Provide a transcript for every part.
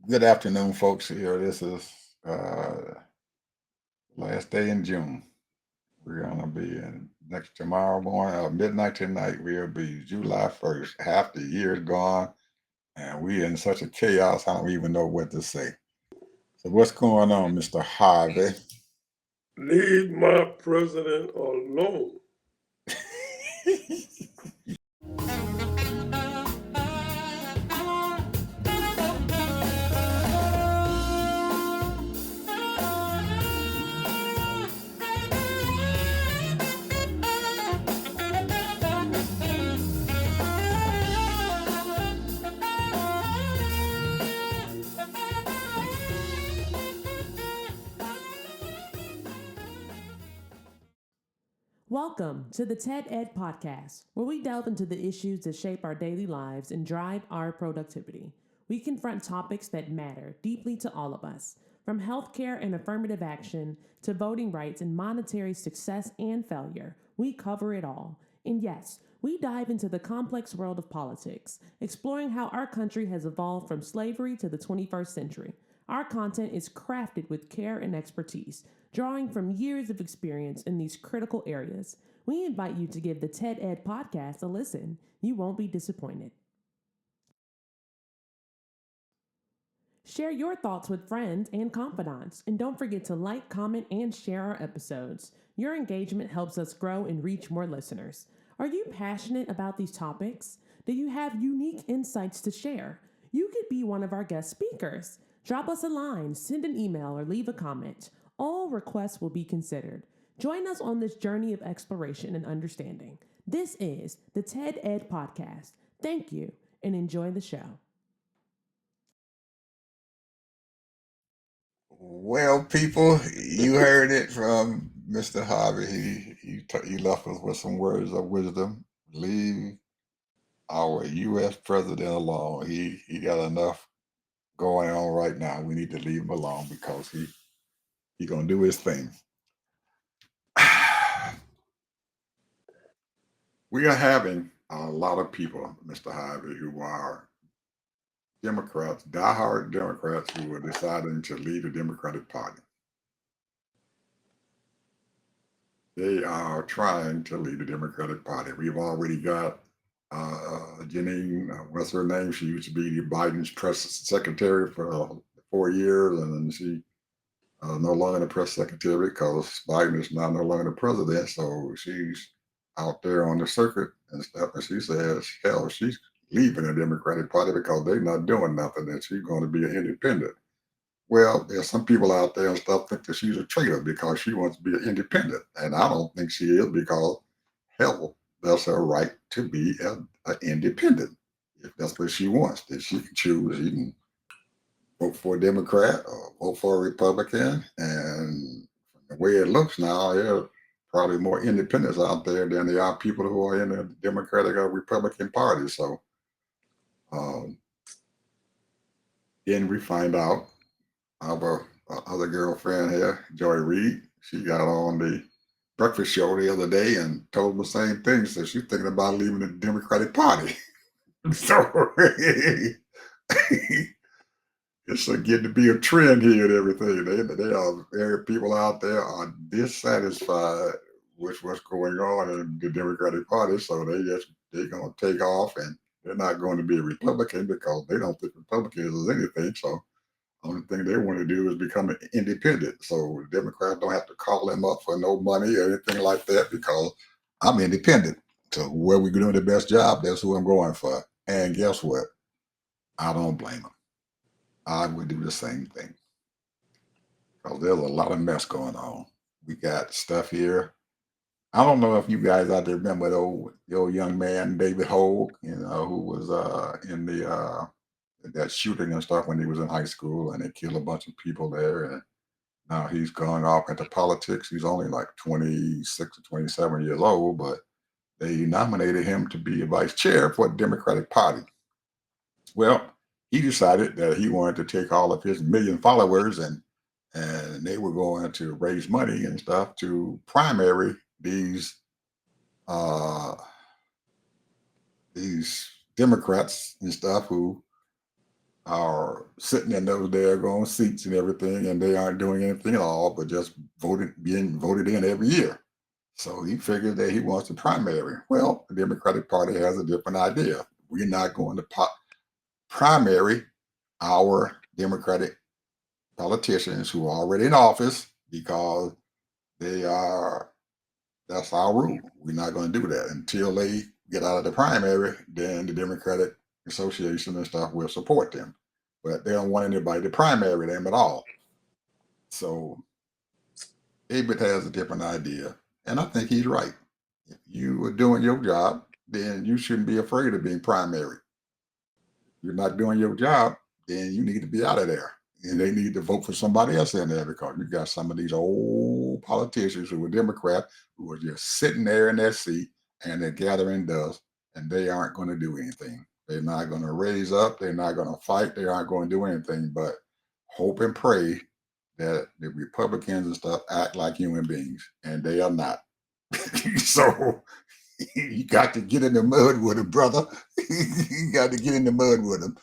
Good afternoon, folks. Here, this is uh, last day in June. We're gonna be in next tomorrow morning, midnight tonight. We'll be July 1st. Half the year is gone, and we in such a chaos. I don't even know what to say. So, what's going on, Mr. Harvey? Leave my president alone. Welcome to the TED Ed Podcast, where we delve into the issues that shape our daily lives and drive our productivity. We confront topics that matter deeply to all of us, from healthcare and affirmative action to voting rights and monetary success and failure. We cover it all. And yes, we dive into the complex world of politics, exploring how our country has evolved from slavery to the 21st century. Our content is crafted with care and expertise, drawing from years of experience in these critical areas. We invite you to give the TED Ed podcast a listen. You won't be disappointed. Share your thoughts with friends and confidants, and don't forget to like, comment, and share our episodes. Your engagement helps us grow and reach more listeners. Are you passionate about these topics? Do you have unique insights to share? You could be one of our guest speakers. Drop us a line, send an email, or leave a comment. All requests will be considered. Join us on this journey of exploration and understanding. This is the TED Ed Podcast. Thank you, and enjoy the show. Well, people, you heard it from Mr. Harvey. He left us with some words of wisdom. Leave our U.S. president alone. He got enough going on right now. We need to leave him alone because he gonna do his thing. We are having a lot of people, Mr. Harvey, who are Democrats, diehard Democrats, who are deciding to leave the Democratic Party. They are trying to leave the Democratic Party. We've already got Janine, what's her name? She used to be Biden's press secretary for 4 years, and then she no longer the press secretary because Biden is now no longer the president. So she's out there on the circuit and stuff. And she says, hell, she's leaving the Democratic Party because they're not doing nothing and she's going to be an independent. Well, there's some people out there and stuff think that she's a traitor because she wants to be an independent. And I don't think she is because, hell, that's her right to be an independent. If that's what she wants, then she can choose. She can vote for a Democrat or vote for a Republican. And the way it looks now, there are probably more independents out there than there are people who are in the Democratic or Republican Party. So um, then we find out our other girlfriend here, Joy Reid, she got on the breakfast show the other day and told them the same thing. So she's thinking about leaving the Democratic Party. So it's getting to be a trend here and everything. They are very people out there are dissatisfied with what's going on in the Democratic Party, so they're gonna take off and they're not going to be a Republican because they don't think Republicans is anything. So only thing they want to do is become an independent. So the Democrats don't have to call them up for no money or anything like that because I'm independent. So where we're doing the best job, that's who I'm going for. And guess what? I don't blame them. I would do the same thing because there's a lot of mess going on. We got stuff here. I don't know if you guys out there remember the old young man David Hogue, who was in the that shooting and stuff when he was in high school, and they killed a bunch of people there. And now he's gone off into politics. He's only like 26 or 27 years old, but they nominated him to be a vice chair for the Democratic Party. Well, he decided that he wanted to take all of his million followers and they were going to raise money and stuff to primary uh, these Democrats and stuff who are sitting in those daggone seats and everything, and they aren't doing anything at all but just being voted in every year. So he figures that he wants the primary. Well, the Democratic Party has a different idea. We're not going to primary our Democratic politicians who are already in office because they are that's our rule. We're not going to do that until they get out of the primary. Then the Democratic Association and stuff will support them, but they don't want anybody to primary them at all. So Abbott has a different idea, and I think he's right. If you are doing your job, then you shouldn't be afraid of being primary. If you're not doing your job, then you need to be out of there. And they need to vote for somebody else in there because you got some of these old politicians who are Democrats who are just sitting there in their seat and they're gathering dust and they aren't going to do anything. They're not going to raise up. They're not going to fight. They aren't going to do anything but hope and pray that the Republicans and stuff act like human beings, and they are not. So you got to get in the mud with them, brother. You got to get in the mud with them.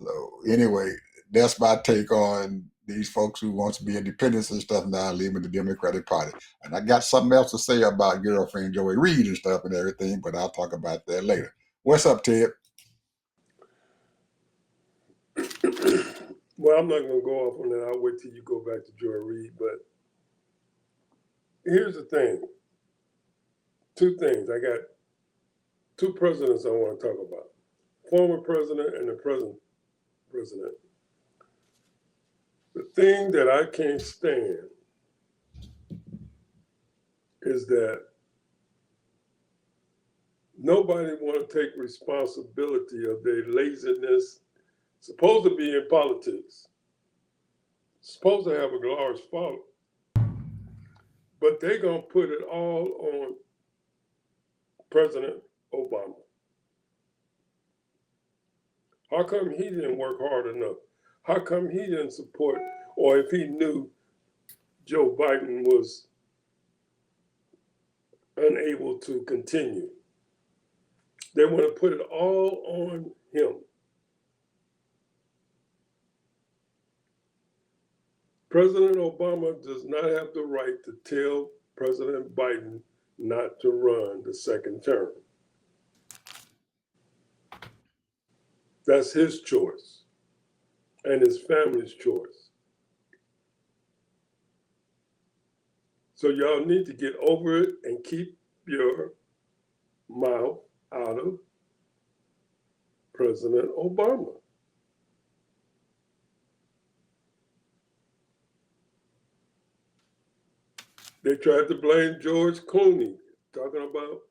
So anyway, that's my take on these folks who wants to be independents and stuff now leaving the Democratic Party. And I got something else to say about girlfriend Joey Reid and stuff and everything, but I'll talk about that later. What's up, Ted? Well, I'm not going to go off on that. I'll wait till you go back to Joy Reid. But here's the thing. Two things. I got two presidents I want to talk about. Former president and the present president. The thing that I can't stand is that nobody want to take responsibility of their laziness. Supposed to be in politics. Supposed to have a large following. But they're going to put it all on President Obama. How come he didn't work hard enough? How come he didn't support, or if he knew Joe Biden was unable to continue? They want to put it all on him. President Obama does not have the right to tell President Biden not to run the second term. That's his choice and his family's choice. So y'all need to get over it and keep your mouth out of President Obama. They tried to blame George Clooney, talking about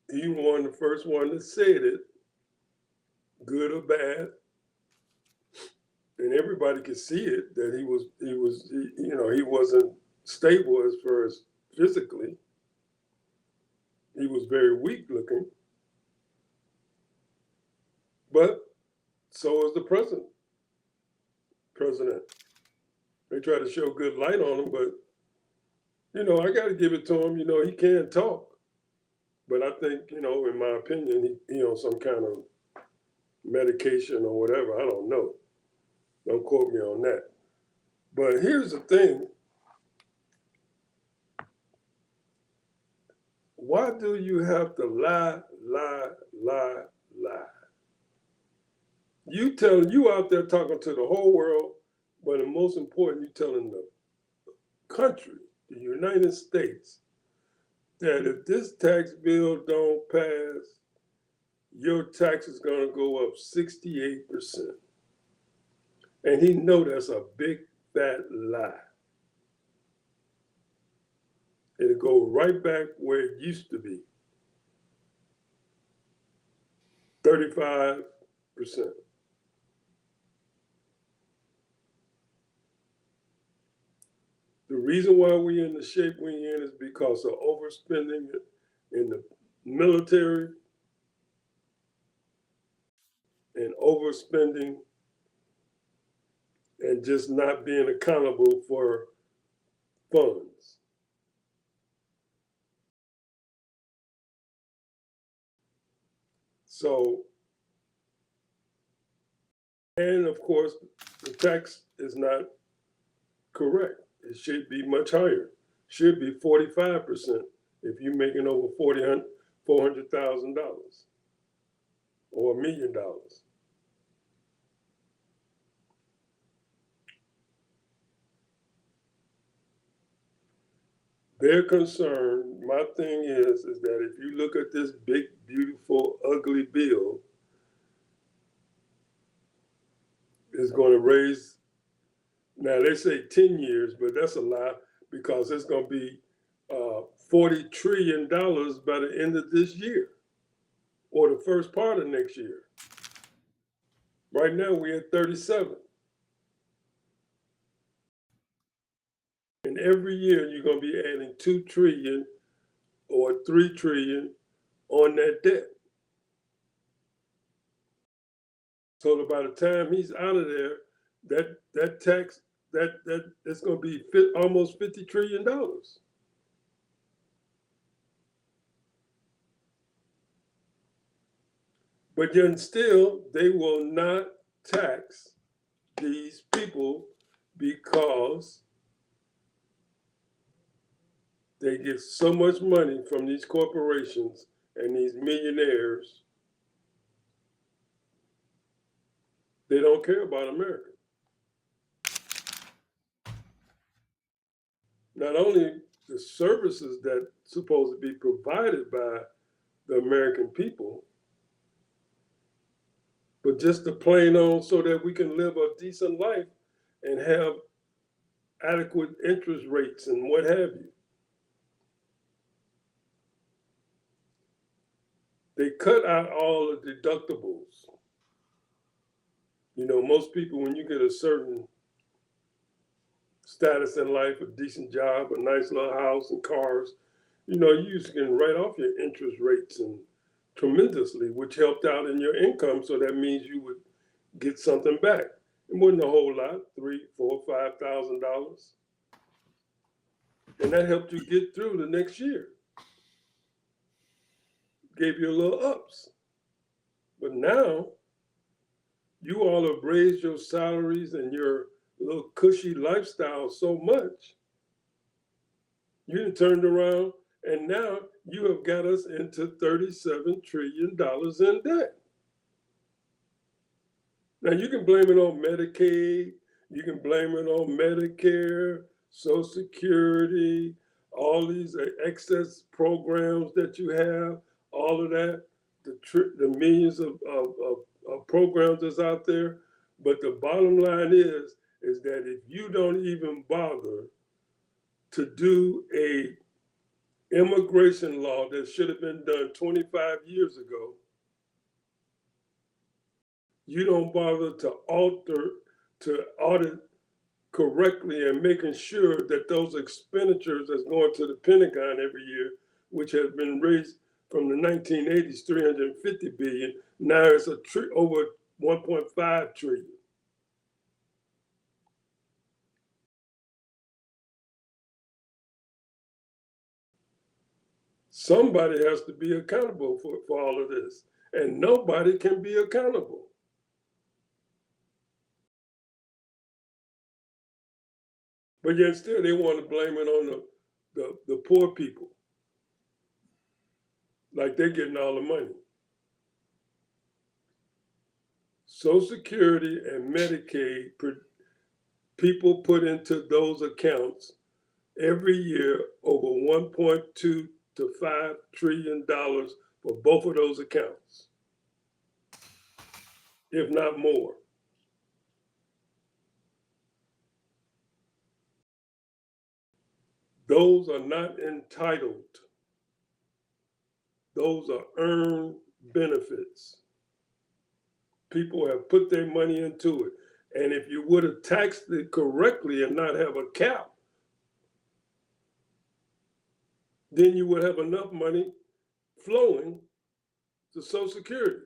he was the first one that said it, good or bad, and everybody could see it that he wasn't stable as far as physically. He was very weak looking, but so is the president. They try to show good light on him, but I got to give it to him. He can talk, but I think in my opinion, he on some kind of medication or whatever. I don't know. Don't quote me on that. But here's the thing. Why do you have to lie? You out there talking to the whole world, but the most important, you telling the country, the United States, that if this tax bill don't pass, your tax is going to go up 68%. And he know that's a big, fat lie. It'll go right back where it used to be, 35%. The reason why we're in the shape we're in is because of overspending in the military and overspending and just not being accountable for funds. So And of course, the tax is not correct. It should be much higher. Should be 45% if you're making over $400,000 or $1 million. Their concern, my thing is that if you look at this big, beautiful, ugly bill, it's going to raise, now they say 10 years, but that's a lie because it's going to be $40 trillion by the end of this year or the first part of next year. Right now we're at 37. And every year you're going to be adding 2 trillion or 3 trillion on that debt. So that by the time he's out of there, that tax, it's going to be almost $50 trillion. But yet still, they will not tax these people because they get so much money from these corporations and these millionaires. They don't care about America. Not only the services that are supposed to be provided by the American people, but just the plain on so that we can live a decent life and have adequate interest rates and what have you. They cut out all the deductibles. You know, most people, when you get a certain status in life, a decent job, a nice little house and cars, you know, you can write off your interest rates and tremendously, which helped out in your income. So that means you would get something back. It wasn't a whole lot, $3,000, $4,000, $5,000. And that helped you get through the next year. Gave you a little ups. But now, you all have raised your salaries and your little cushy lifestyle so much, you done turned around and now you have got us into $37 trillion in debt. Now you can blame it on Medicaid, you can blame it on Medicare, Social Security, all these excess programs that you have, all of that, the millions of programs that's out there. But the bottom line is that if you don't even bother to do a immigration law that should have been done 25 years ago, you don't bother to audit correctly and making sure that those expenditures that's going to the Pentagon every year, which has been raised from the 1980s, 350 billion, now it's over 1.5 trillion. Somebody has to be accountable for all of this, and nobody can be accountable. But yet still they want to blame it on the poor people. Like they're getting all the money. Social Security and Medicaid, people put into those accounts every year over 1.2 to $5 trillion for both of those accounts, if not more. Those are not entitled. Those are earned benefits. People have put their money into it. And if you would have taxed it correctly and not have a cap, then you would have enough money flowing to Social Security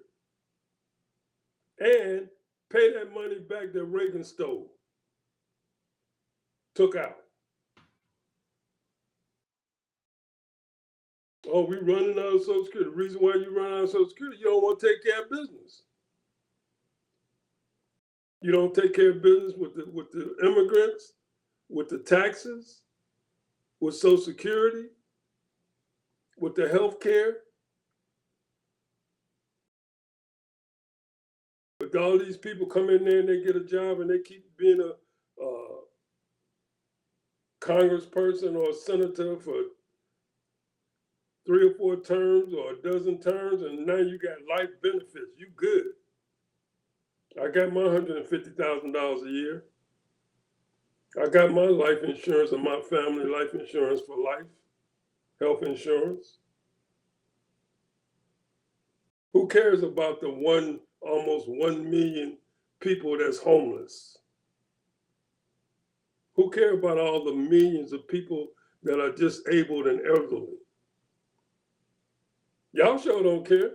and pay that money back that Reagan stole, took out. Oh, we running out of Social Security. The reason why you run out of Social Security, you don't want to take care of business. You don't take care of business with the immigrants, with the taxes, with Social Security, with the health care. But all these people come in there and they get a job and they keep being a congressperson or a senator for 3 or 4 terms or a dozen terms, and now you got life benefits. You good. I got my $150,000 a year. I got my life insurance and my family life insurance for life, health insurance. Who cares about the almost 1 million people that's homeless? Who cares about all the millions of people that are disabled and elderly? Y'all sure don't care.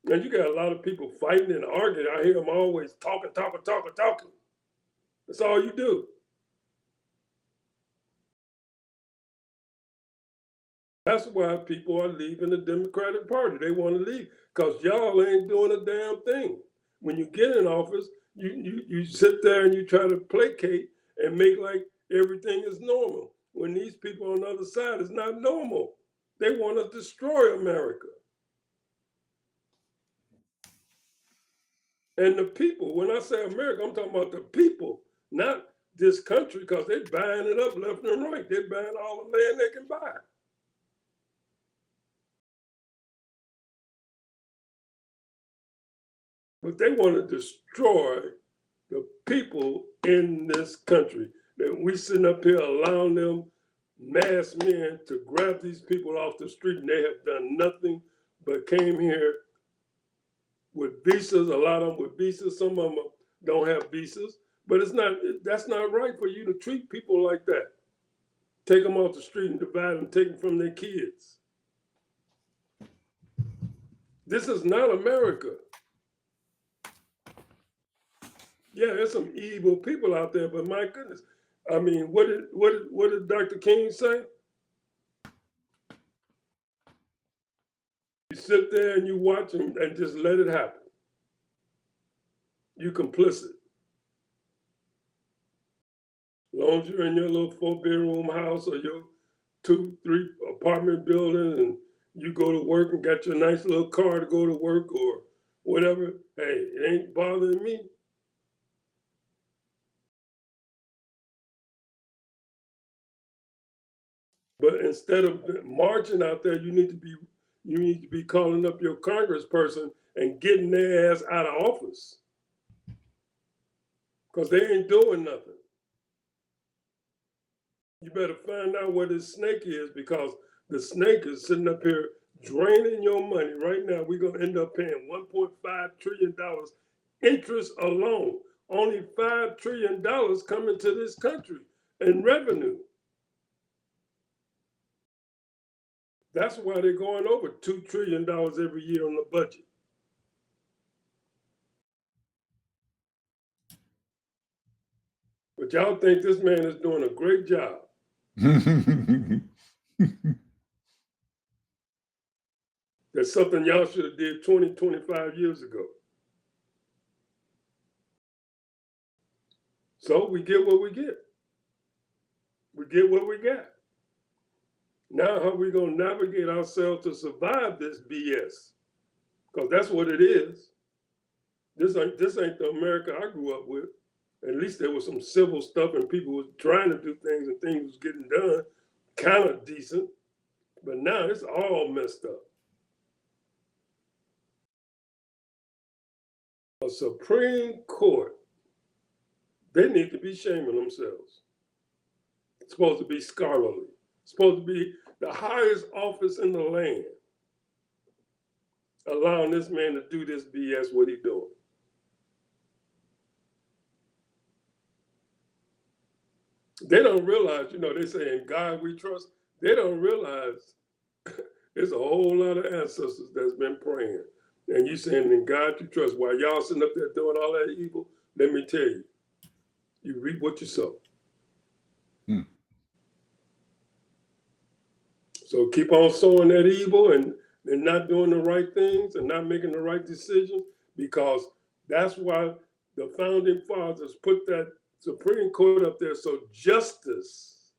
And you got a lot of people fighting and arguing. I hear them always talking. That's all you do. That's why people are leaving the Democratic Party. They want to leave because y'all ain't doing a damn thing. When you get in office, you sit there and you try to placate and make like everything is normal. When these people on the other side is not normal. They want to destroy America. And the people, when I say America, I'm talking about the people, not this country, because they're buying it up left and right. They're buying all the land they can buy. But they want to destroy the people in this country. That we sitting up here allowing them mass men to grab these people off the street, and they have done nothing but came here with visas. A lot of them with visas. Some of them don't have visas. But that's not right for you to treat people like that. Take them off the street and divide them, take them from their kids. This is not America. Yeah, there's some evil people out there, but my goodness. I mean, what did Dr. King say? You sit there and you watch them and just let it happen. You complicit. As long as you're in your little 4-bedroom house or your 2-3 apartment building and you go to work and got your nice little car to go to work or whatever, hey, it ain't bothering me. But instead of marching out there, you need to be calling up your congressperson and getting their ass out of office. Because they ain't doing nothing. You better find out where this snake is, because the snake is sitting up here draining your money. Right now, we're going to end up paying $1.5 trillion interest alone. Only $5 trillion coming to this country in revenue. That's why they're going over $2 trillion every year on the budget. But y'all think this man is doing a great job. That's something y'all should have did 20, 25 years ago. So we get what we get. We get what we got. Now how are we going to navigate ourselves to survive this BS? Because that's what it is. This ain't the America I grew up with. At least there was some civil stuff and people was trying to do things and things was getting done, kind of decent. But now it's all messed up. A Supreme Court, they need to be shaming themselves. It's supposed to be scholarly. It's supposed to be the highest office in the land. Allowing this man to do this BS, what he doing. They don't realize, they say in God we trust. They don't realize there's a whole lot of ancestors that's been praying. And you saying in God you trust. While y'all sitting up there doing all that evil, let me tell you, you reap what you sow. So keep on sowing that evil and not doing the right things and not making the right decisions, because that's why The founding fathers put that Supreme Court up there so justice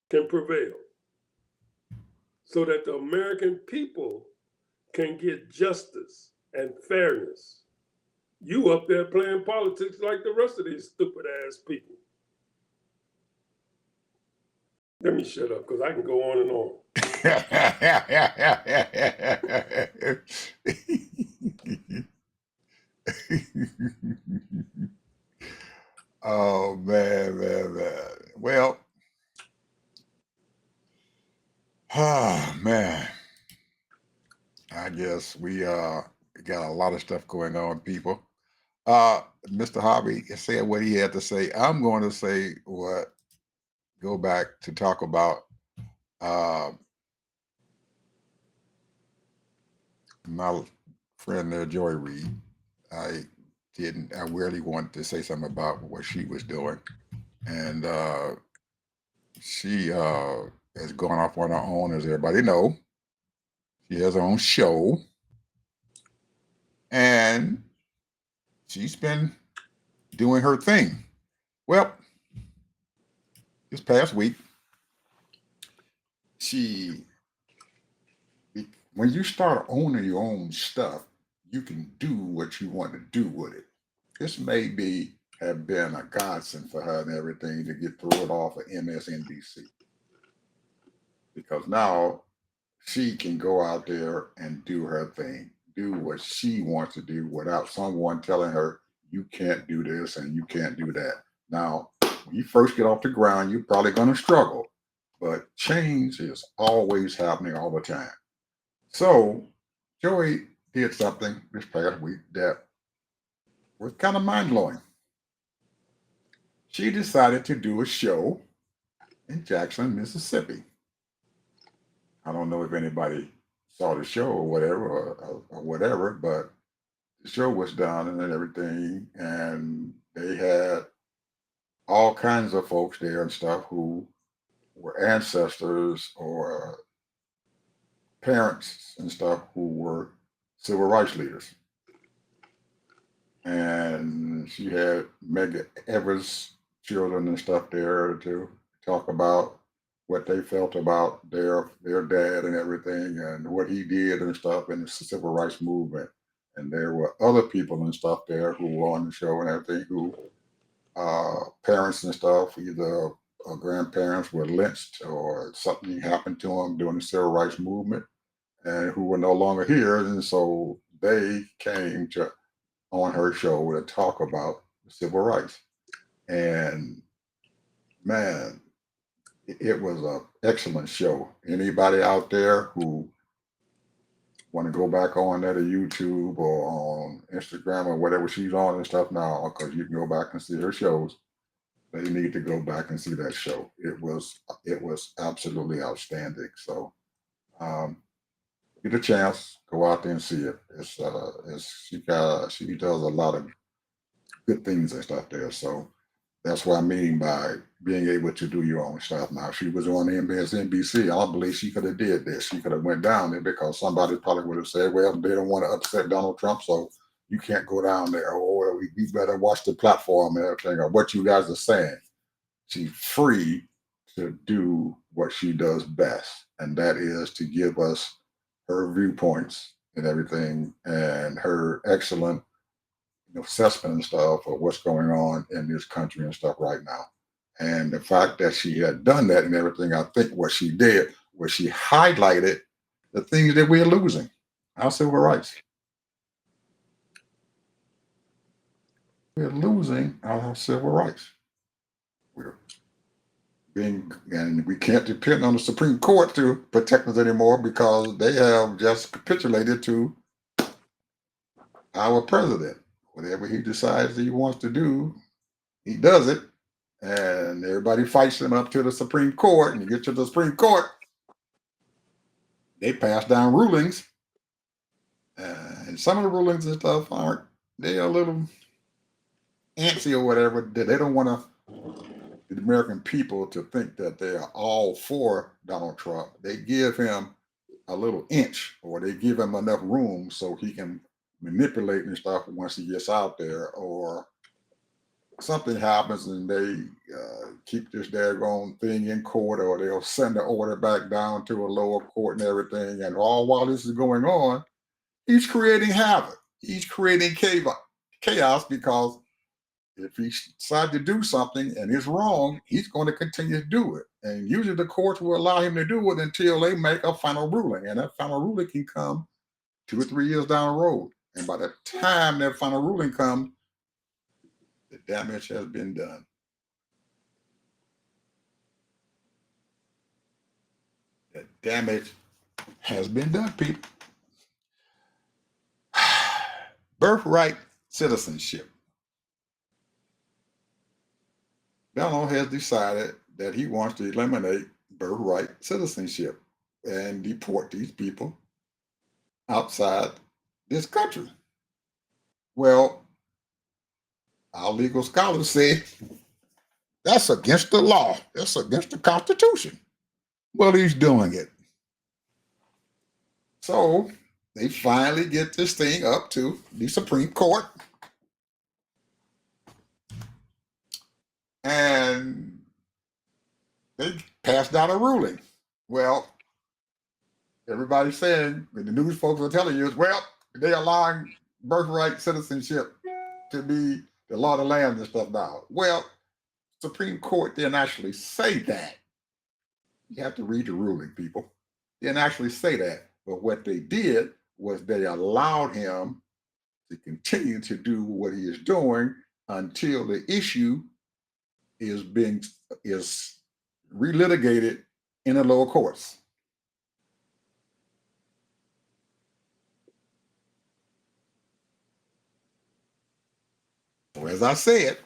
can prevail, so that the American people can get justice and fairness. You up there playing politics like the rest of these stupid ass people. Let me shut up because I can go on and on. Oh man. Well, man. I guess we got a lot of stuff going on, people. Mr. Hobby said what he had to say. I'm going to say what go back to talk about uh, my friend there, Joy Reid. I I really wanted to say something about what she was doing. And she has gone off on her own, as everybody know. She has her own show. And she's been doing her thing. Well, this past week, when you start owning your own stuff, you can do what you want to do with it. This may have been a godsend for her and everything to get thrown off of MSNBC, because now she can go out there and do her thing, do what she wants to do without someone telling her you can't do this and you can't do that. Now, when you first get off the ground, you're probably going to struggle, but change is always happening all the time. So Joey did something this past week that was kind of mind blowing. She decided to do a show in Jackson, Mississippi. I don't know if anybody saw the show or whatever, but the show was done and everything, and they had all kinds of folks there and stuff who were ancestors or parents and stuff who were civil rights leaders. And she had Medgar Evers' children and stuff there to talk about what they felt about their dad and everything and what he did and stuff in the civil rights movement. And there were other people and stuff there who were on the show and everything who parents and stuff, either grandparents were lynched or something happened to them during the civil rights movement and who were no longer here. And so they came to on her show to talk about civil rights. And man, it was an excellent show. Anybody out there who want to go back on there to YouTube or on Instagram or whatever she's on and stuff now, because you can go back and see her shows, they need to go back and see that show. It was absolutely outstanding. So get a chance, go out there and see it. She does a lot of good things and stuff there. So that's what I mean by being able to do your own stuff. Now, if she was on MSNBC, I don't believe she could have did this. She could have went down there because somebody probably would have said, well, they don't want to upset Donald Trump, so you can't go down there, or we better watch the platform and everything, or what you guys are saying. She's free to do what she does best, and that is to give us her viewpoints and everything, and her excellent assessment and stuff of what's going on in this country and stuff right now. And the fact that she had done that and everything, I think what she did was she highlighted the things that we're losing, our civil rights. We're losing our civil rights. And we can't depend on the Supreme Court to protect us anymore because they have just capitulated to our president. Whatever he decides he wants to do, he does it. And everybody fights him up to the Supreme Court. And you get to the Supreme Court, they pass down rulings. And some of the rulings and stuff they're a little antsy or whatever. They don't want the American people to think that they are all for Donald Trump. They give him a little inch, or they give him enough room so he can manipulating stuff once he gets out there, or something happens and they keep this daggone thing in court, or they'll send the order back down to a lower court and everything. And all while this is going on, he's creating havoc. He's creating chaos because if he decides to do something and it's wrong, he's going to continue to do it. And usually the courts will allow him to do it until they make a final ruling. And that final ruling can come 2 or 3 years down the road. And by the time that final ruling comes, the damage has been done. The damage has been done, people. Birthright citizenship. Bello has decided that he wants to eliminate birthright citizenship and deport these people outside this country. Well, our legal scholars say that's against the law. That's against the Constitution. Well, he's doing it. So they finally get this thing up to the Supreme Court. And they passed out a ruling. Well, everybody's saying, the news folks are telling you, is, well, they're allowing birthright citizenship to be the law of the land and stuff now. Well, Supreme Court didn't actually say that. You have to read the ruling, people. They didn't actually say that. But what they did was they allowed him to continue to do what he is doing until the issue is relitigated in the lower courts. So as I said,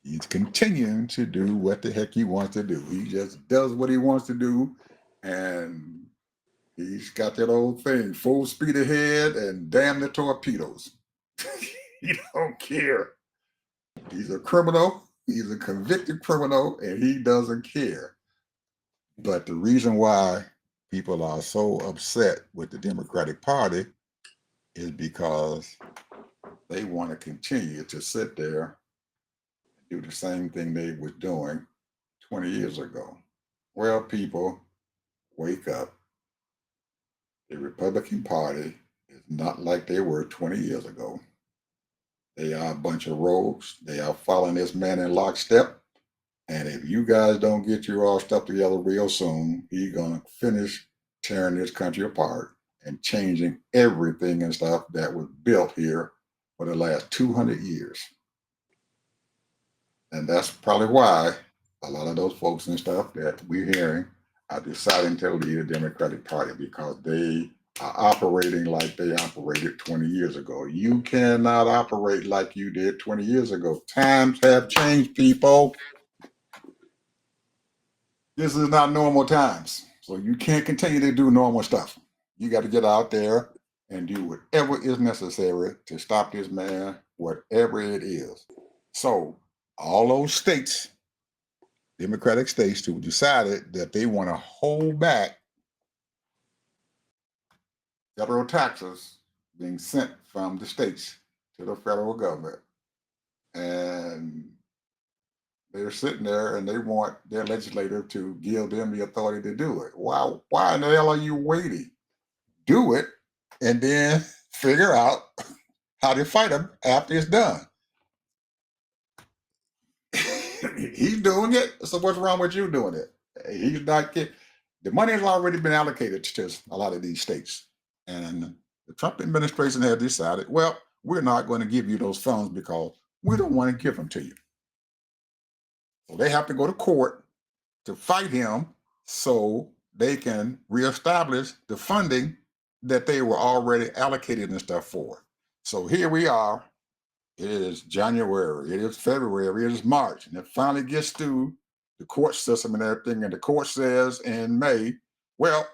he's continuing to do what the heck he wants to do. He just does what he wants to do, and he's got that old thing, full speed ahead and damn the torpedoes. He don't care. He's a criminal. He's a convicted criminal, and he doesn't care. But the reason why people are so upset with the Democratic Party is because they want to continue to sit there and do the same thing they were doing 20 years ago. Well, people, wake up. The Republican Party is not like they were 20 years ago. They are a bunch of rogues. They are following this man in lockstep. And if you guys don't get your all stuff together real soon, he's going to finish tearing this country apart and changing everything and stuff that was built here for the last 200 years. And that's probably why a lot of those folks and stuff that we're hearing are deciding to leave the Democratic Party, because they are operating like they operated 20 years ago. You cannot operate like you did 20 years ago. Times have changed, people. This is not normal times. So you can't continue to do normal stuff. You got to get out there and do whatever is necessary to stop this man, whatever it is. So all those states, Democratic states, who decided that they want to hold back federal taxes being sent from the states to the federal government. And they're sitting there and they want their legislator to give them the authority to do it. Wow, why in the hell are you waiting? Do it and then figure out how to fight them after it's done. He's doing it, so what's wrong with you doing it? He's not getting, the money has already been allocated to a lot of these states. And the Trump administration has decided, well, we're not going to give you those funds because we don't want to give them to you. So they have to go to court to fight him so they can reestablish the funding that they were already allocated and stuff for. So here we are. It is January, it is February, it is March, and it finally gets through the court system and everything. And the court says in May, well,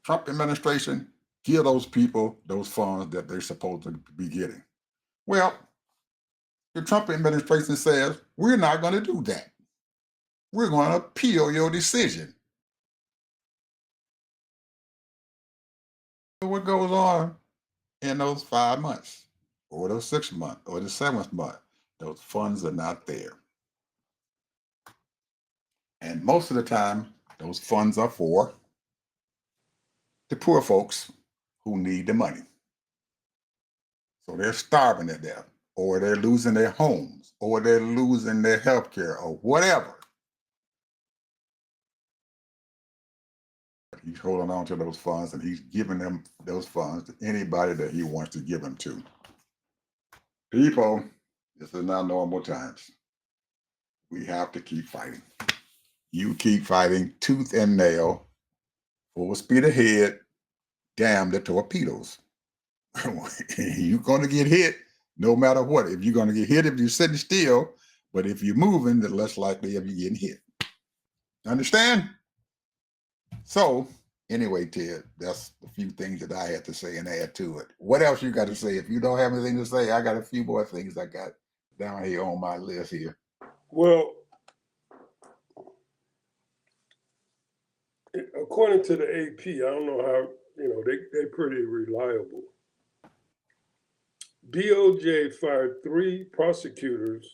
Trump administration, give those people those funds that they're supposed to be getting. Well, the Trump administration says, we're not going to do that. We're going to appeal your decision. what goes on in those 5 months, or those 6 months, or the seventh month? Those funds are not there. And most of the time, those funds are for the poor folks who need the money. So they're starving to death, or they're losing their homes, or they're losing their health care, or whatever. He's holding on to those funds, and he's giving them those funds to anybody that he wants to give them to. People, this is not normal times. We have to keep fighting. You keep fighting tooth and nail, full speed ahead, damn the torpedoes. You're going to get hit no matter what. If you're going to get hit if you're sitting still, but if you're moving, the less likely of you getting hit. Understand? So, anyway, Ted, that's a few things that I had to say and add to it. What else you got to say? If you don't have anything to say, I got a few more things I got down here on my list here. Well, according to the AP, I don't know how, they're pretty reliable. DOJ fired 3 prosecutors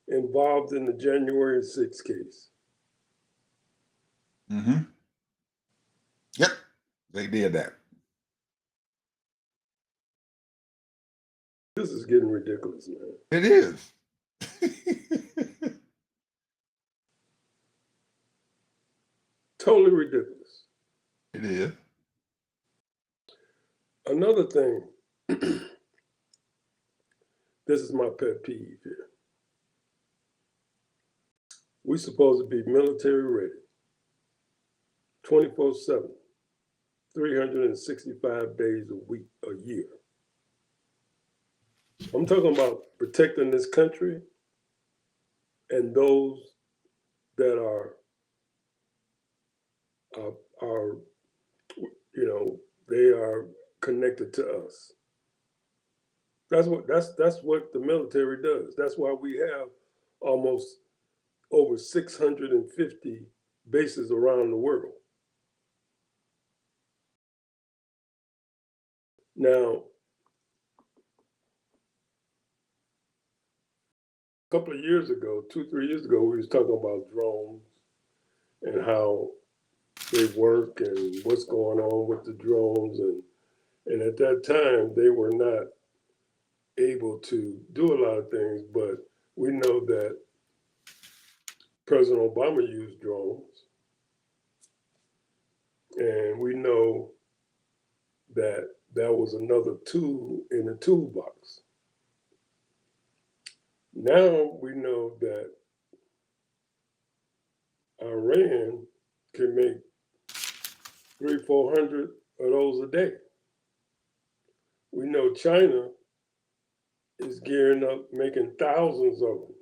involved in the January 6th case. Mm-hmm. Yep, they did that. This is getting ridiculous, man. It is. Totally ridiculous. It is. Another thing, this is my pet peeve here. We're supposed to be military ready, 24/7, 365 days a year. I'm talking about protecting this country and those that are they are connected to us. That's what the military does. That's why we have almost over 650 bases around the world. Now, a couple of years ago, 2-3 years ago, we was talking about drones and how they work and what's going on with the drones, and at that time they were not able to do a lot of things, but we know that President Obama used drones, and we know that that was another tool in the toolbox. Now we know that Iran can make 300-400 of those a day. We know China is gearing up making thousands of them.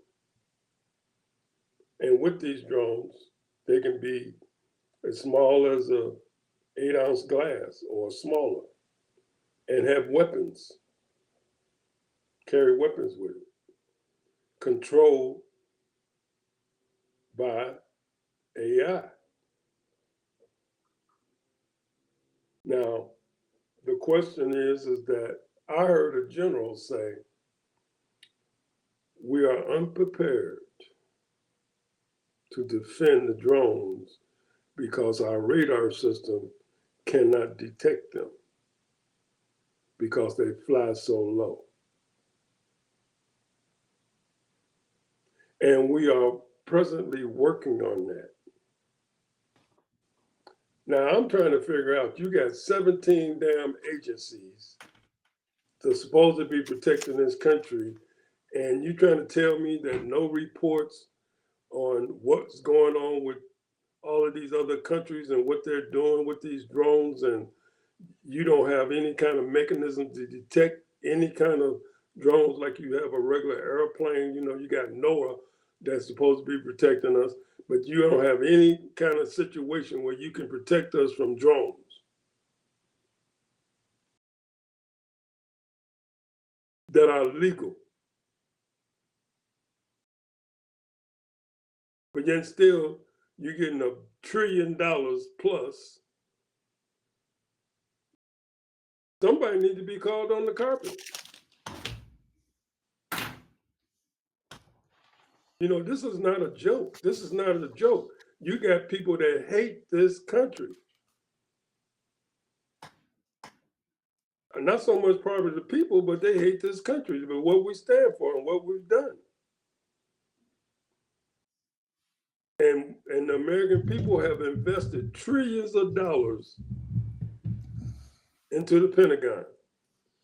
And with these drones, they can be as small as a 8-ounce glass or smaller, and have weapons, carry weapons with it, controlled by AI. Now, the question is that I heard a general say, we are unprepared to defend the drones because our radar system cannot detect them because they fly so low. And we are presently working on that. Now I'm trying to figure out, you got 17 damn agencies that's supposed to be protecting this country, and you trying to tell me that no reports on what's going on with all of these other countries and what they're doing with these drones, and you don't have any kind of mechanism to detect any kind of drones like you have a regular airplane. You got NOAA that's supposed to be protecting us, but you don't have any kind of situation where you can protect us from drones that are legal. But yet still, you're getting $1 trillion plus Somebody need to be called on the carpet. You know, this is not a joke. This is not a joke. You got people that hate this country. And not so much probably the people, but they hate this country, but what we stand for and what we've done. And the American people have invested trillions of dollars into the Pentagon.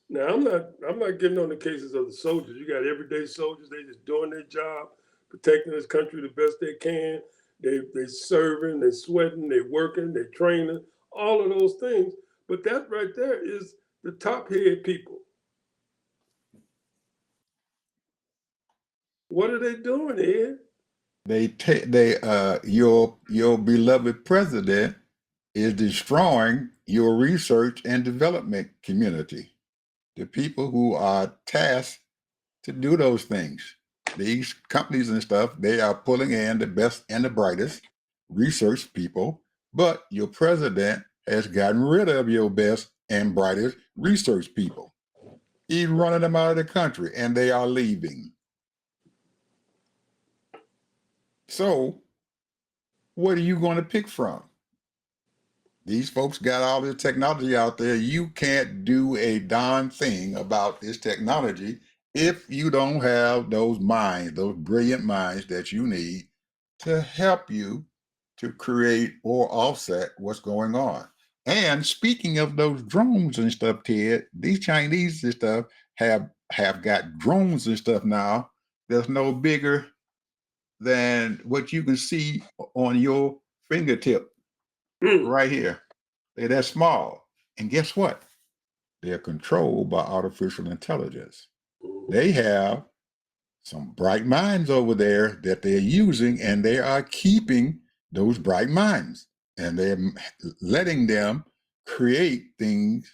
Now I'm not getting on the cases of the soldiers. You got everyday soldiers, they just doing their job, protecting this country the best they can. They serving, they sweating, they working, they training, all of those things. But that right there is the top head people. What are they doing, Ed? Your beloved president is destroying your research and development community. The people who are tasked to do those things. These companies and stuff, they are pulling in the best and the brightest research people, but your president has gotten rid of your best and brightest research people. He's running them out of the country and they are leaving. So, what are you going to pick from? These folks got all this technology out there. You can't do a darn thing about this technology if you don't have those minds, those brilliant minds that you need to help you to create or offset what's going on. And speaking of those drones and stuff, Ted, these Chinese and stuff have got drones and stuff now that's no bigger than what you can see on your fingertip right here. They're that small. And guess what? They're controlled by artificial intelligence. They have some bright minds over there that they're using, and they are keeping those bright minds. And they're letting them create things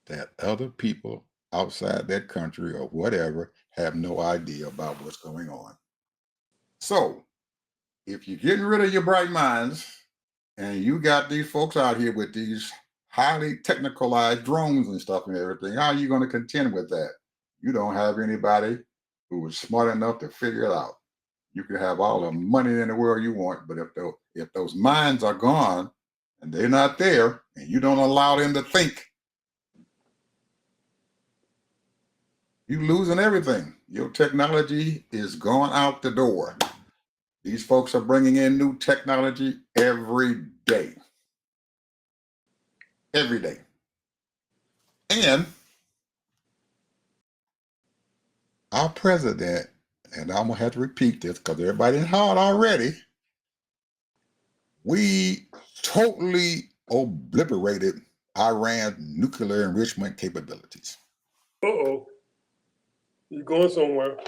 that other people outside that country or whatever have no idea about what's going on. So, if you're getting rid of your bright minds and you got these folks out here with these highly technicalized drones and stuff and everything, how are you going to contend with that? You don't have anybody who is smart enough to figure it out. You can have all the money in the world you want, but if those minds are gone and they're not there and you don't allow them to think, you're losing everything. Your technology is going out the door. These folks are bringing in new technology every day. Every day. And our president, and I'm going to have to repeat this because everybody's hard already, we totally obliterated Iran's nuclear enrichment capabilities. Uh-oh. You're going somewhere.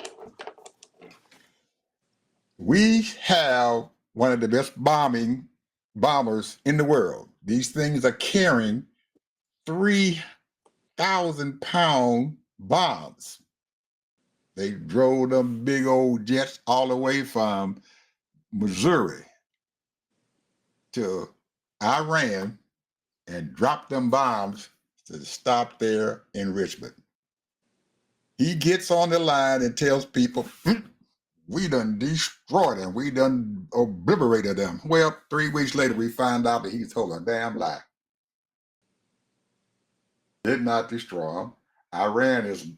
We have one of the best bombers in the world. These things are carrying 3,000-pound bombs. They drove them big old jets all the way from Missouri to Iran and dropped them bombs to stop their enrichment. He gets on the line and tells people, we done destroyed them. We done obliterated them. Well, 3 weeks later, we find out that he told a damn lie. Did not destroy them. Iran is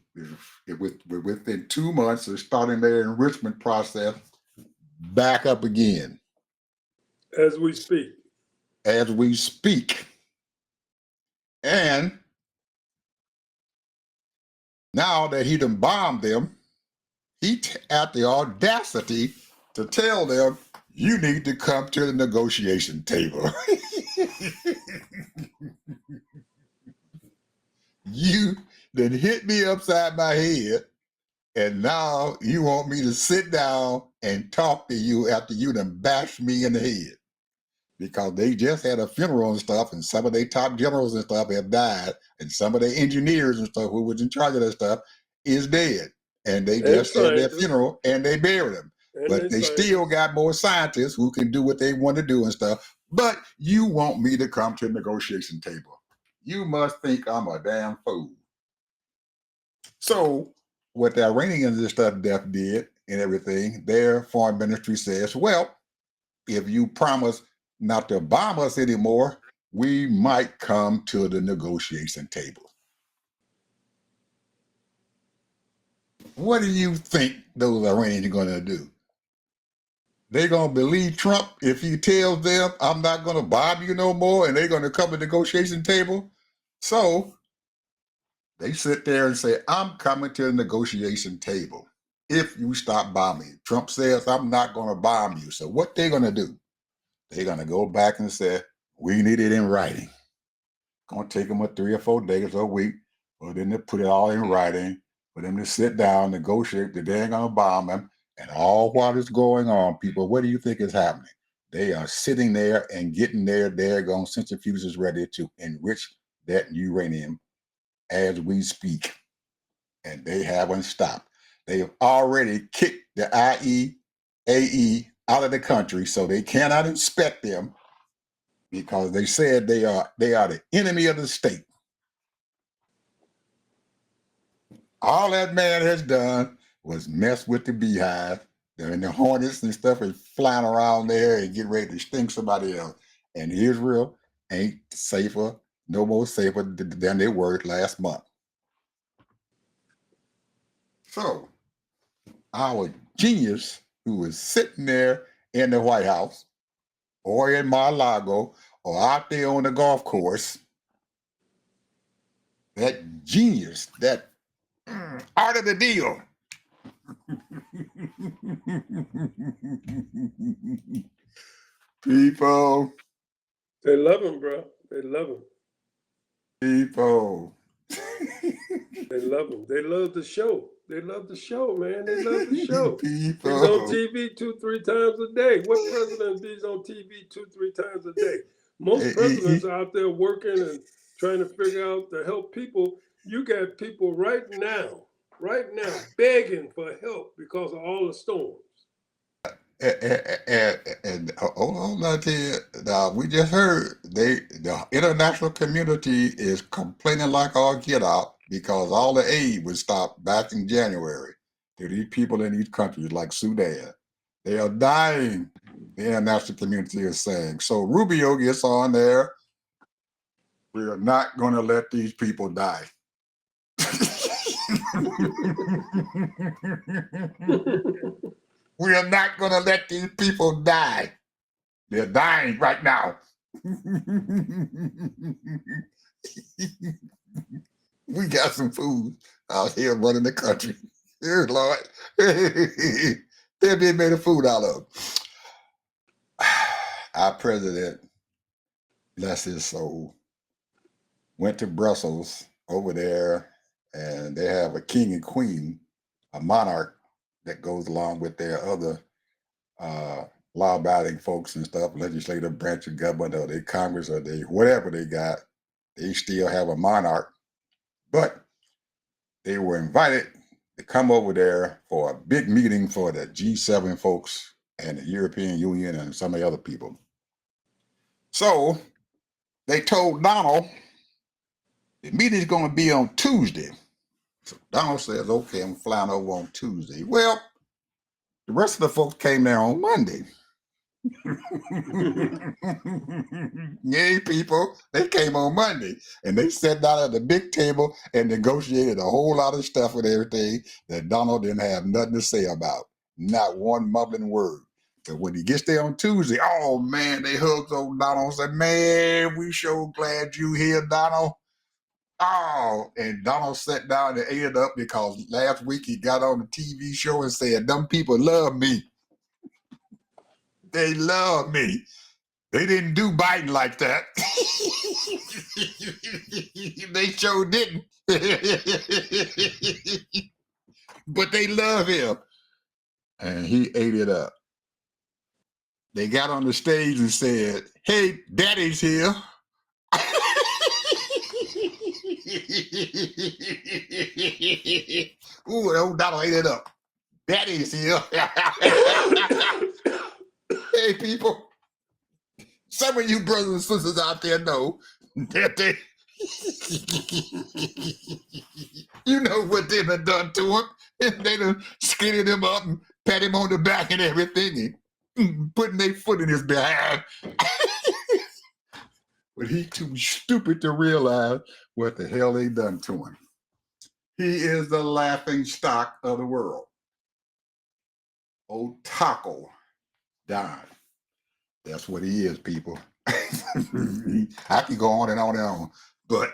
within 2 months of starting their enrichment process back up again. As we speak. As we speak. And now that he done bombed them, he had the audacity to tell them, you need to come to the negotiation table. You done hit me upside my head, and now you want me to sit down and talk to you after you done bashed me in the head. Because they just had a funeral and stuff, and some of their top generals and stuff have died, and some of their engineers and stuff who was in charge of that stuff is dead. And they just had their funeral and they buried them. But they still got more scientists who can do what they want to do and stuff. But you want me to come to the negotiation table. You must think I'm a damn fool. So what the Iranians and stuff did and everything, their foreign ministry says, well, if you promise not to bomb us anymore, we might come to the negotiation table. What do you think those Iranians are going to do? They're going to believe Trump if he tells them, I'm not going to bomb you no more, and they're going to come to the negotiation table? So they sit there and say, I'm coming to the negotiation table if you stop bombing. Trump says, I'm not going to bomb you. So what they're going to do? They're going to go back and say, we need it in writing. Going to take them 3 or 4 days or a week for them to put it all in writing, for them to sit down, negotiate that they ain't going to bomb them. And all while it's going on, people, what do you think is happening? They are sitting there and getting their daggone centrifuges ready to enrich that uranium as we speak. And they haven't stopped. They've already kicked the IAEA out of the country, so they cannot inspect them because they said they are the enemy of the state. All that man has done was mess with the beehive. And the hornets and stuff is flying around there and get ready to sting somebody else. And Israel ain't safer, no more safer than they were last month. So our genius who was sitting there in the White House or in Mar-a-Lago or out there on the golf course, that genius, that art of the deal. People. They love him, bro. They love him. People. They love him. They love the show. They love the show, man. They love the show. People. He's on TV 2-3 times a day. What president is on TV 2-3 times a day? Most presidents are out there working and trying to figure out to help people. You got people right now, begging for help because of all the storms. And hold on, now, Ted. Now, we just heard the international community is complaining like all get out because all the aid was stopped back in January to these people in these countries like Sudan. They are dying, the international community is saying. So Rubio gets on there. We are not going to let these people die. We are not going to let these people die. They're dying right now. We got some food out here running the country. Dear Lord. They're being made of food out of. Our president, bless his soul, went to Brussels over there, and they have a king and queen, a monarch that goes along with their other law-abiding folks and stuff, legislative branch of government or their Congress or they whatever they got, they still have a monarch. But they were invited to come over there for a big meeting for the G7 folks and the European Union and some of the other people. So they told Donald the meeting's going to be on Tuesday. So Donald says, okay, I'm flying over on Tuesday. Well, the rest of the folks came there on Monday. Yay, people, they came on Monday and they sat down at the big table and negotiated a whole lot of stuff and everything that Donald didn't have nothing to say about. Not one mumbling word. But when he gets there on Tuesday, oh man, they hugged old Donald and said, man, we sure glad you here, Donald. Oh, and Donald sat down and ate it up because last week he got on the TV show and said, them people love me. They love me. They didn't do Biden like that. They sure didn't. But they love him. And he ate it up. They got on the stage and said, hey, Daddy's here. Ooh, old Donald ate it up. Daddy's here. Hey, people. Some of you brothers and sisters out there know that You know what they done to him? And they done skinnied him up and pat him on the back and everything and putting their foot in his behind. But he too stupid to realize what the hell they done to him. He is the laughing stock of the world. Old Taco Don. That's what he is, people. I can go on and on and on. But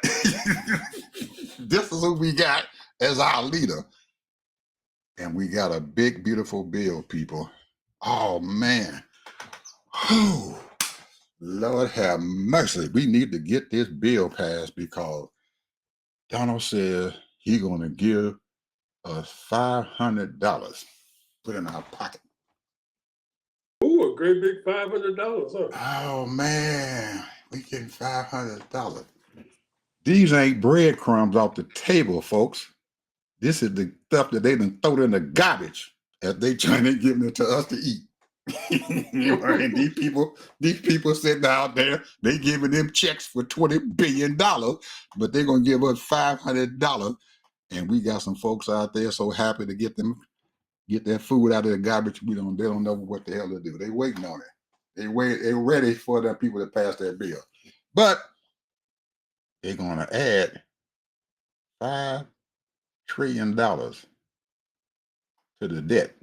this is who we got as our leader. And we got a big, beautiful bill, people. Oh, man. Whew. Lord have mercy. We need to get this bill passed because Donald says he's going to give us $500 put in our pocket. Ooh, a great big $500, huh? Oh, man. We getting $500. These ain't breadcrumbs off the table, folks. This is the stuff that they done throw in the garbage as they trying to give it to us to eat. And these people sitting out there, they giving them checks for $20 billion, but they're gonna give us $500. And we got some folks out there so happy to get that food out of the garbage. They don't know what the hell to do. They waiting on it. They're ready for the people to pass that bill. But they're gonna add $5 trillion to the debt.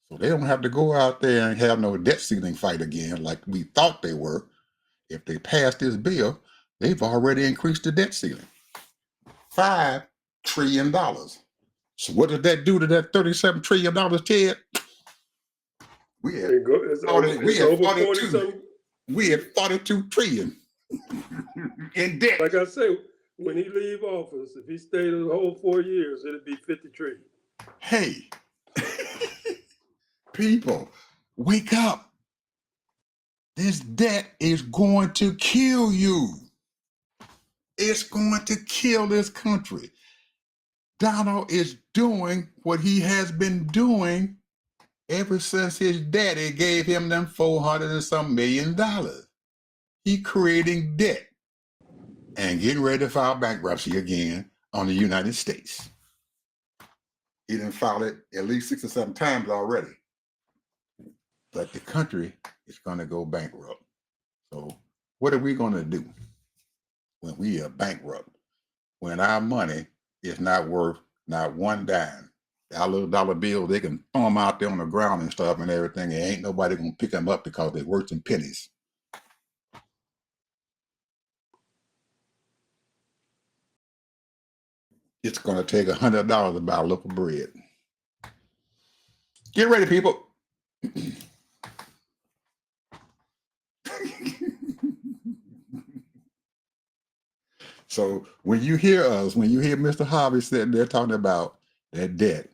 So they don't have to go out there and have no debt ceiling fight again like we thought they were. If they pass this bill, they've already increased the debt ceiling. $5 trillion. So what did that do to that $37 trillion, Ted? We had we had 42 trillion in debt. Like I say, when he leave office, if he stayed the whole 4 years, it'd be 50 trillion. Hey, people, wake up. This debt is going to kill you. It's going to kill this country. Donald is doing what he has been doing ever since his daddy gave him them $400 and some million. He creating debt and getting ready to file bankruptcy again on the United States. He done filed it at least 6 or 7 times already. But the country is going to go bankrupt. So what are we going to do when we are bankrupt? When our money is not worth not one dime. Our little dollar bills, they can throw them out there on the ground and stuff and everything, and ain't nobody going to pick them up because they're worth some pennies. It's going to take $100 to buy a loaf of bread. Get ready, people. So when you hear Mr. Harvey sitting there talking about that debt,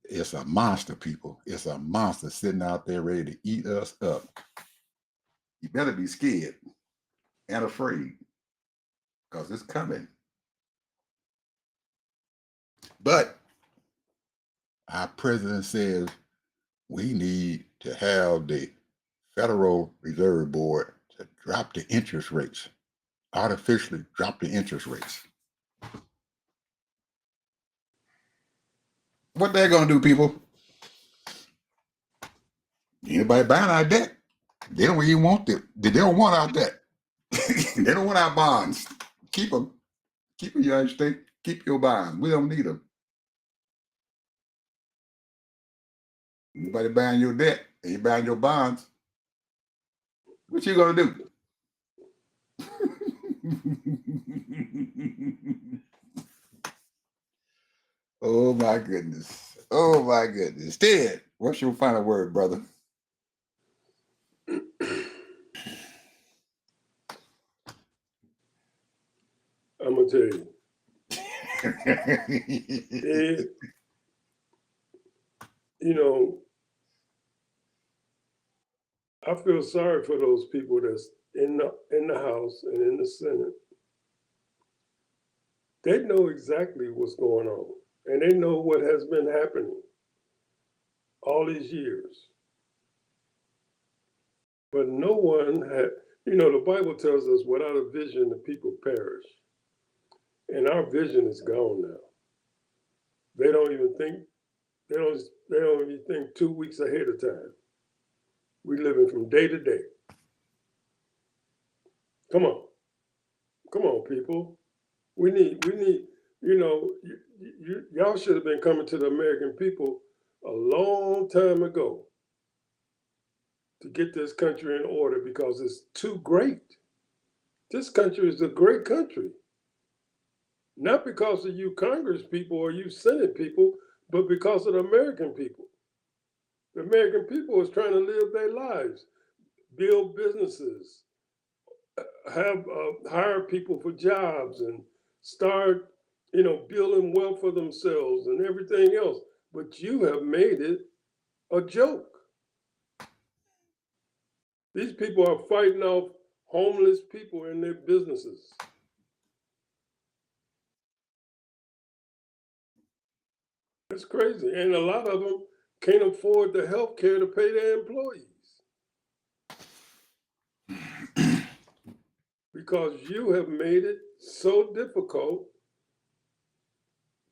it's a monster, people. It's a monster sitting out there ready to eat us up. You better be scared and afraid because it's coming. But our president says we need to have the Federal Reserve Board to drop the interest rates, artificially drop the interest rates. What they're going to do, people? Anybody buying our debt? They don't even want it. They don't want our debt. They don't want our bonds. Keep them. Keep them, United States. Keep your bonds. We don't need them. Anybody buying your debt? They buying your bonds. What you gonna do? Oh my goodness. Oh my goodness. Ted, what's your final word, brother? I'm gonna tell you. Ed, you know, I feel sorry for those people that's in the House and in the Senate. They know exactly what's going on, and they know what has been happening all these years. But no one You know, the Bible tells us without a vision, the people perish. And our vision is gone now. They don't even think, they don't, they don't even think 2 weeks ahead of time. We living from day to day. Come on. Come on, people. We need, you know, y'all should have been coming to the American people a long time ago to get this country in order because it's too great. This country is a great country. Not because of you Congress people or you Senate people, but because of the American people. The American people is trying to live their lives, build businesses, have hire people for jobs, and start, building wealth for themselves and everything else. But you have made it a joke. These people are fighting off homeless people in their businesses. It's crazy. And a lot of them can't afford the health care to pay their employees because you have made it so difficult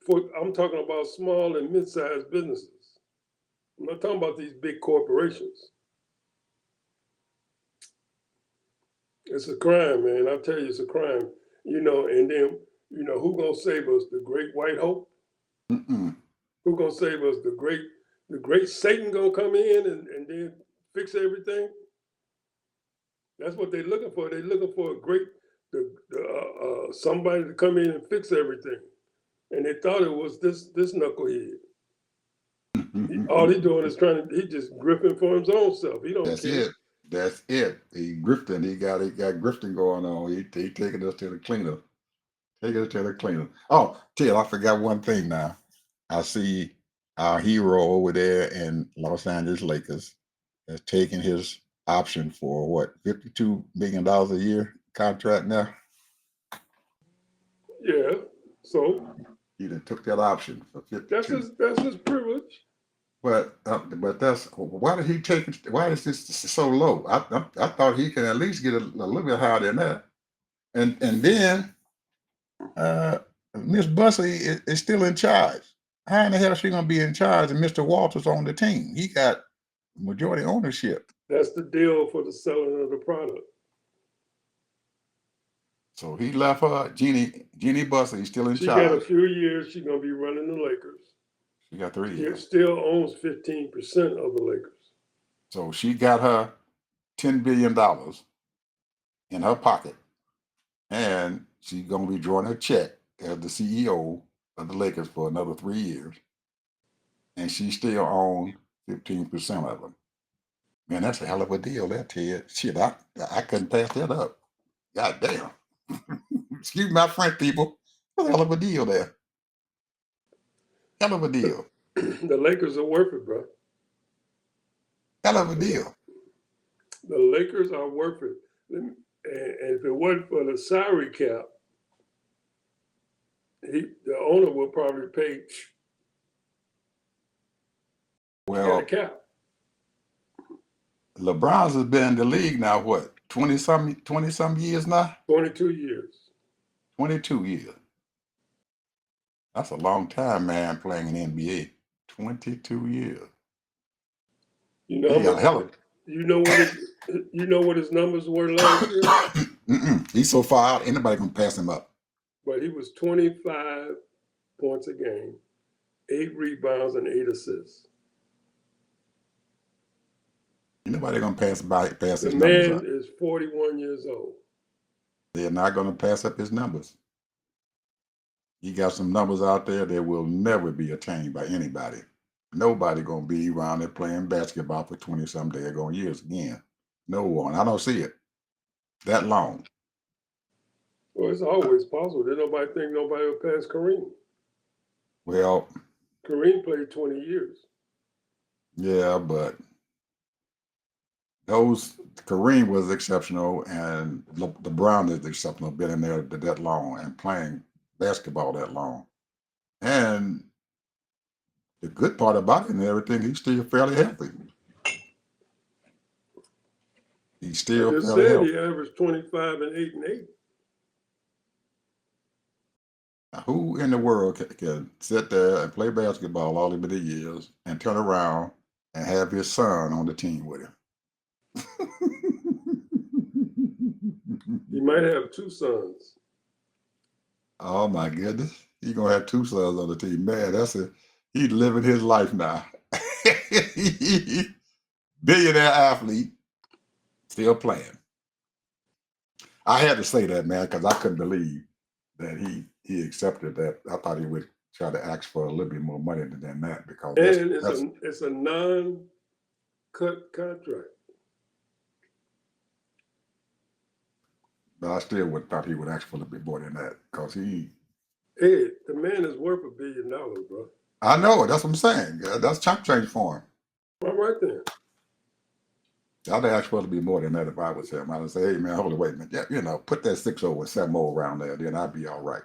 for, I'm talking about small and mid-sized businesses. I'm not talking about these big corporations. It's a crime, man. I tell you, it's a crime. And then, who gonna save us? The great white hope? Mm-mm. Who gonna save us? The great Satan gonna come in and then fix everything? That's what they're looking for. They're looking for a great, somebody to come in and fix everything. And they thought it was this knucklehead. All he doing is he just gripping for his own self. He don't That's care. it. That's it. He grifting. He got grifting going on. He taking us to the cleaner. Taking us to the cleaner. Oh, Ted, I forgot one thing now. I see our hero over there in Los Angeles Lakers has taken his option for what, $52 million a year contract now. Yeah. So He done took that option for 52. that's his privilege. But that's why did he take it? Why is this so low? I thought he could at least get a little bit higher than that. And then Miss Bussey is still in charge. How in the hell is she gonna be in charge? And Mr. Walters on the team. He got majority ownership. That's the deal for the selling of the product. So he left her. Jeannie Bussey. He's still in She got a charge. few years. She's gonna be running the Lakers. She got 3 She years. still owns 15% of the Lakers. So she got her $10 billion in her pocket, and she's gonna be drawing a check as the CEO of the Lakers for another 3 years, and she still owns 15% of them. Man, that's a hell of a deal, that Ted. Shit, I couldn't pass that up. God damn. Excuse my French people. What a hell of a deal there. Hell of a deal. The Lakers are worth it, bro. Hell of a deal. The Lakers are worth it. And if it wasn't for the salary cap, the owner would probably pay. Well, Got a cap. LeBron's has been in the league now, what, 20-some years now? 22 years. 22 years. That's a long time, man, playing in the NBA. 22 years. You know He how got a much? hell of You know what his numbers were last year? He's so far out, anybody can pass him up. But he was 25 points a game, 8 rebounds, and 8 assists. Anybody gonna pass The his numbers man up. is 41 years old. They're not gonna pass up his numbers. He got some numbers out there that will never be attained by anybody. Nobody gonna be around there playing basketball for 20-some daggone years again. No one. I don't see it that long. Well, it's always possible. Did nobody think nobody would pass Kareem? Well, Kareem played 20 years. yeah, but Kareem was exceptional, and LeBron is exceptional, been in there that long and playing basketball that long. And the good part about it and everything, he's still fairly healthy. He I still just fairly said healthy. he averaged 25 and 8 and 8. Now, who in the world can sit there and play basketball all these many years and turn around and have his son on the team with him? He might have 2 sons. Oh my goodness. He's gonna have 2 sons on the team. Man, that's it. He's living his life now. Billionaire athlete, still playing. I had to say that, man, because I couldn't believe that he accepted that. I thought he would try to ask for a little bit more money than that, because And that's it's a non-cut contract. but I still would thought he would ask for a little bit more than that, because Hey, the man is worth $1 billion, bro. I know, that's what I'm saying. That's chump change for him. All right then. I'd ask for it to be more than that if I was him. I would say, hey man, hold on, wait a minute. Yeah, put that 6 over 7 more around there, then I'd be all right.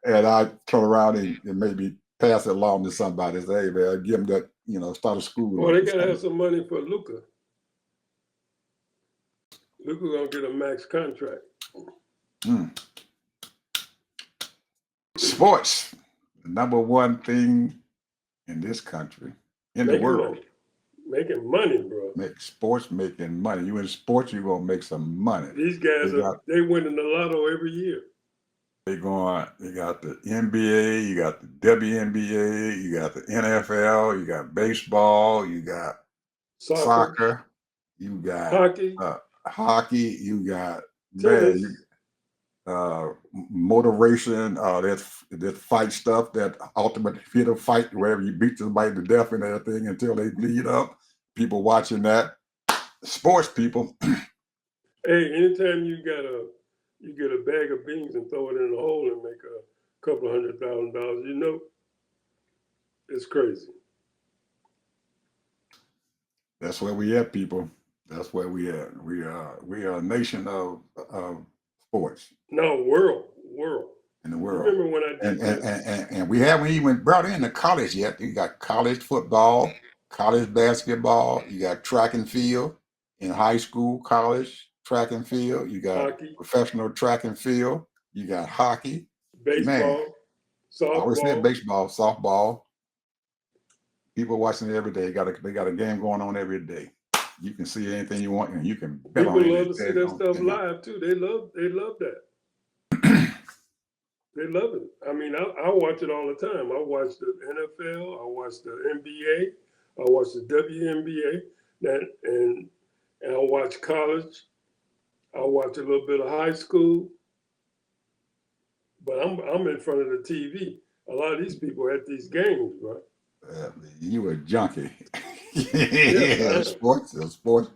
And I turn around and maybe pass it along to somebody and say, hey man, give him that, start a school. Well, they gotta have some money for Luka. Luka gonna get a max contract. Sports, the number one thing in this country, in the world. Making money, bro. Sports making money. You in sports, you're gonna make some money. These guys they winning the lotto every year. They got the NBA, you got the WNBA, you got the NFL, you got baseball, you got soccer, you got hockey, you got tennis. Motivation, that fight stuff, that ultimate theater fight, wherever you beat somebody to death and everything until they bleed up. People watching that. Sports people. Hey, anytime you get a bag of beans and throw it in a hole and make a couple $100,000, it's crazy. That's where we at, people. That's where we at. We are a nation of sports. No, world. In the world. Remember when I did and we haven't even brought in the college yet. You got college football, college basketball, you got track and field in high school, college, track and field, you got hockey, professional track and field, you got hockey, baseball, softball. I always said baseball, softball. People watching it every day. They got a game going on every day. You can see anything you want, and you can bet on it. People love to see that stuff live too. They love that. They love it. I mean, I watch it all the time. I watch the NFL. I watch the NBA. I watch the WNBA. And I watch college. I watch a little bit of high school. But I'm in front of the TV. A lot of these people at these games, bro. You a junkie. Yeah, a sports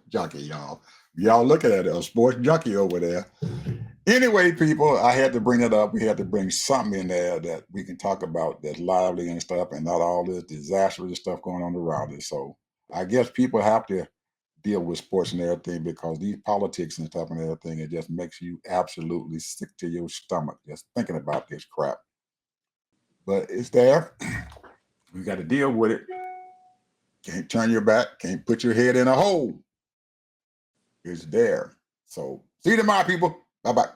junkie, y'all. Y'all looking at it, a sports junkie over there. Anyway, people, I had to bring it up. We had to bring something in there that we can talk about that's lively and stuff, and not all this disastrous stuff going on around us. So I guess people have to deal with sports and everything, because these politics and stuff and everything, it just makes you absolutely sick to your stomach just thinking about this crap. But it's there. We got to deal with it. Can't turn your back. Can't put your head in a hole. It's there. So see you tomorrow, people. Bye-bye.